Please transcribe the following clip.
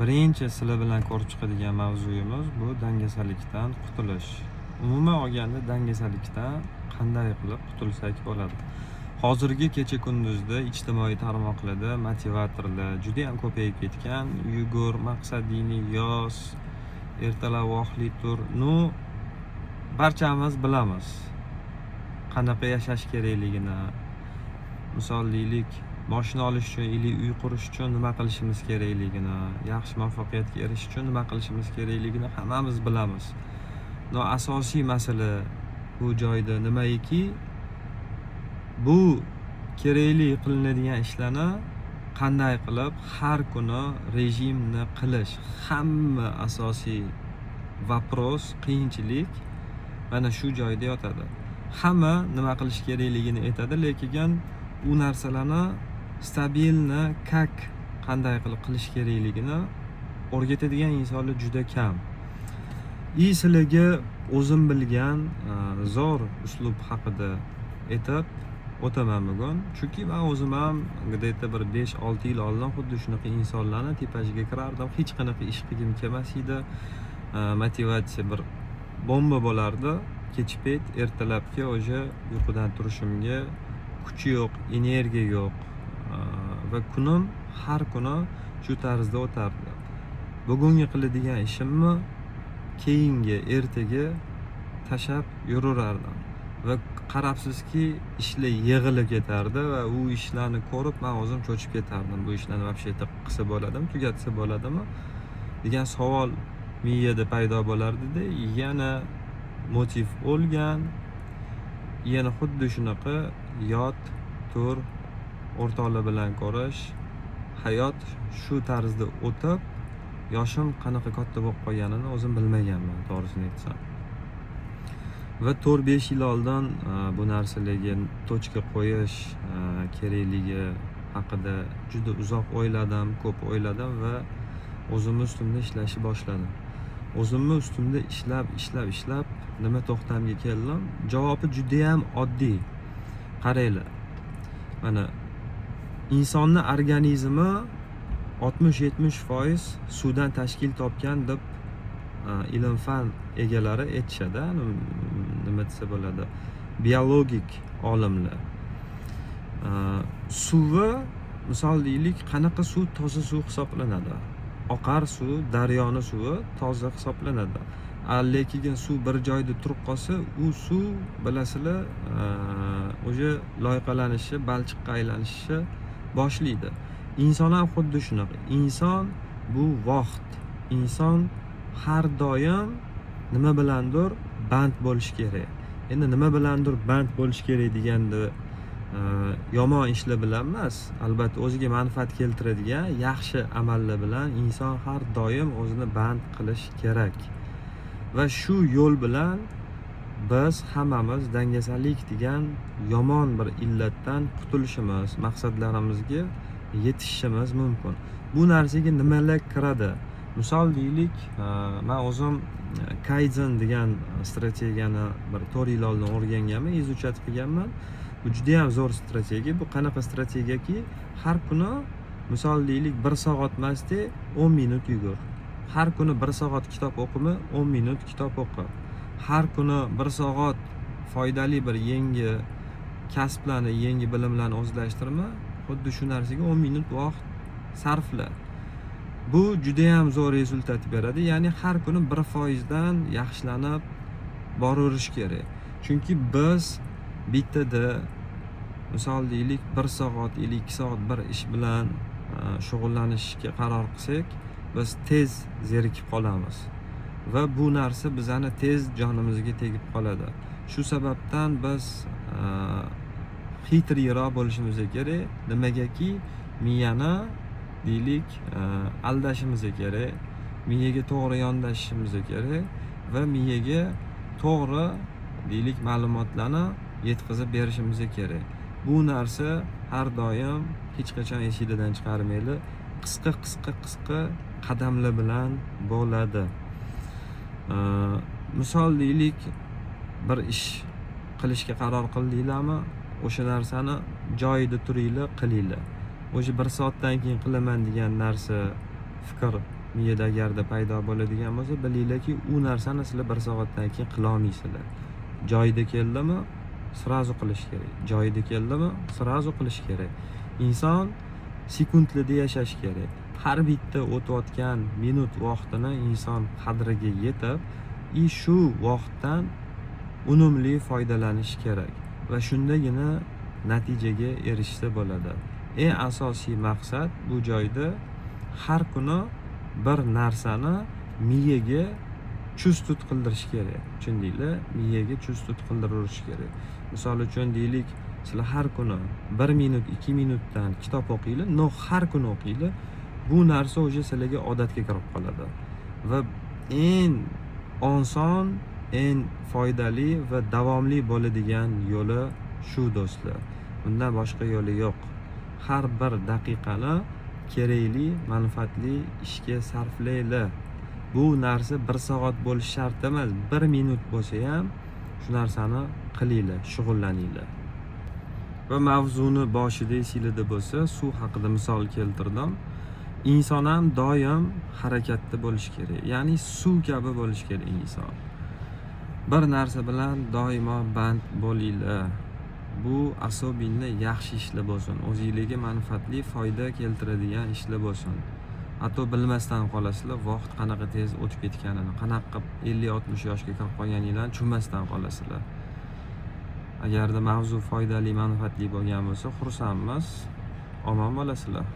Birinchi sizlar bilan ko'rib chiqadigan mavzuyimiz bu dangasalikdan qutulish. Umuman olganda dangasalikdan qanday qilib qutulsak bo'ladi? Hozirgi kecha-kunduzda ijtimoiy tarmoqlarda motivatorlar juda ham ko'payib ketgan. Yugur, maqsadingni yoz, ertalab vohli tur. Barchamiz bilamiz qanaqa yashash kerakligini. Misol deylik, mashina olish uchun, uy qurish uchun nima qilishimiz kerakligini, yaxshi muvaffaqiyatga erishish uchun nima qilishimiz kerakligini hammamiz bilamiz. Asosiy masala bu joyda nimaiki, bu kerakli qilinadigan ishlarni qanday qilib har kuni rejimni qilish. Hamma asosiy vapros, qiyinchilik mana shu joyda yotadi. Hamma nima qilish kerakligini aytadi, lekin u narsalarni stabilni qanday qilib qilish kerakligini o'rgatadigan insonlar juda kam. Sizlarga o'zim bilgan zo'r uslub haqida aytib o'taman bugun. Chunki men o'zim ham где-то bir 5-6 yil oldin xuddi shunaqa insonlarni tepajiga kirardim. Hech qanaqa ish qilgim kelmas edi. Motivatsiya bir bomba bo'lardi. Kechpayt ertalabki o'sha uyqudan turishimga kuch yo'q, energiya yo'q va kunim har kuni shu tarzda o'tardi. Bugungi qiladigan ishimni keyingi ertaga tashab yuraverardim va qarabsizki ishlar yig'ilib ketardi va u ishlarni ko'rib men o'zim cho'chib ketardim. Bu ishlarni вообще-то qilsa bo'ladimi, tugatsa bo'ladimi degan savol miyada paydo bo'lardi-da, yana motiv o'lgan, yana xuddi shunaqa yot, tur, o'rtoqlar bilan ko'rish, hayot shu tarzda o'tib, yoshim qanaqa katta bo'lib qolganini o'zim bilmaganman, to'g'risini aytsam. Va 4-5 yil oldin bu narsalarga tochka qo'yish kerakligi haqida juda uzoq o'yladim, ko'p o'yladim va o'zimni ustimda ishlashni boshladim. O'zimni ustimda ishlab nima to'xtamga keldim? Javobi juda ham oddiy. Qaranglar. Mana insonning organizmi 60-70% suvdan tashkil topgan deb ilm-fan egalari aytishadi. Nima desa bo'ladi? Biologik olimlar. Suvi, misol deylik, qanaqa suv toza suv hisoblanadi? Oqar suv, daryoni suvi toza hisoblanadi. Lekin suv bir joyda turib qolsa, u suv bilasizlar, o'sha loyqalanishi, balchiqqa aylanishi boshlaydi. Inson ham xuddi shunaqa. Inson bu vaqt. Inson har doim nima bilandir band bo'lish kerak. Endi nima bilandir band bo'lish kerak deganda yomon ishlar bilan emas, albatta o'ziga manfaat keltiradigan yaxshi amallar bilan inson har doim o'zini band qilish kerak. Va shu yo'l bilan biz hammamiz dangasalik degan yomon bir illatdan qutulishimiz, maqsadlarimizga yetishimiz mumkin. Bu narsaga nimalar kiradi? Misol deylik, men o'zim Kaizen degan strategiyani bir 4 yil oldin o'rganganman, izuchat qilganman. Bu juda ham zo'r strategiya. Bu qanaqa strategiyaki, har kuni misol deylik 1 soat emasda 10 minut yugur. Har kuni 1 soat kitob o'qima, 10 minut kitob o'qi. Har kuni 1 soat foydali bir yangi kasblarni, yangi bilimlarni o'zlashtirma, xuddi shu narsaga 10 minut vaqt sarfla. Bu juda ham zo'r rezultat beradi. Ya'ni har kuni 1% dan yaxshilanib boraverish kerak. Chunki biz bittada misol deylik 1 soat, 2 soat bir ish bilan shug'ullanishga qaror qilsak, biz tez zerikib qolamiz va bu narsa bizani tez jonimizga tegib qoladi. Shu sababdan biz xitriyroq bo'lishimiz kerak. Nimagaki miyani deylik aldashimiz kerak, miyaga to'g'ri yondashishimiz kerak va miyaga to'g'ri deylik ma'lumotlarni yetkazib berishimiz kerak. Bu narsa har doim hech qachon esingizdan chiqarmaylik. Qisqa qadamlar bilan bo'ladi. Misol deylik, bir ish qilishga qaror qildinglarmi, o'sha narsani joyida turinglar, qilinglar. O'sha 1 soatdan keyin qilaman degan narsa fikr miyada agarda paydo bo'ladigan bo'lsa, bilinglarki, u narsani sizlar 1 soatdan keyin qila olmaysizlar. Joyida keldimi, srazu qilish kerak. Joyida keldimi, srazu qilish kerak. Inson sekundlarda yashash kerak. Har bitta o'tayotgan minut vaqtini inson qadriga yetib, shu vaqtdan unumli foydalanish kerak va shundagina natijaga erishsa bo'ladi. Eng asosiy maqsad bu joyda har kuni bir narsani miyaga chust qildirish kerak. Tushundinglar? Miyaga chust qildirish kerak. Misol uchun deylik, sizlar har kuni 1 minut, 2 minutdan kitob o'qinglar, har kuni o'qinglar. Bu narsa o'sha sizlarga odatga kirib qoladi. Va eng oson, eng foydali va davomli bo'ladigan yo'li shu do'stlar. Bundan boshqa yo'li yo'q. Har bir daqiqani kerakli, manfaatli ishga sarflaylar. Bu narsa 1 soat bo'lishi shart emas, 1 minut bo'lsa ham shu narsani qilinglar, shug'ullaninglar. Va mavzuni boshida esinglarda bo'lsa, suv haqida misol keltirdim. Inson ham doim harakatda bo'lish kerak. Ya'ni suv kabi bo'lish kerak inson. Bir narsa bilan doimo band bo'linglar. Bu asobingni yaxshi ishlar bo'lsin, o'zingizga manfaatli, foyda keltiradigan ishlar bo'lsin. Hatto bilmasdan qolasizlar, vaqt qanaqa tez o'tib ketganini, qanaqa 50-60 yoshga kirib qolganinglarni tushunmasdan qolasizlar. Agarda mavzu foydali, manfaatli bo'lgan bo'lsa, xursandmiz. Omon bo'lasizlar.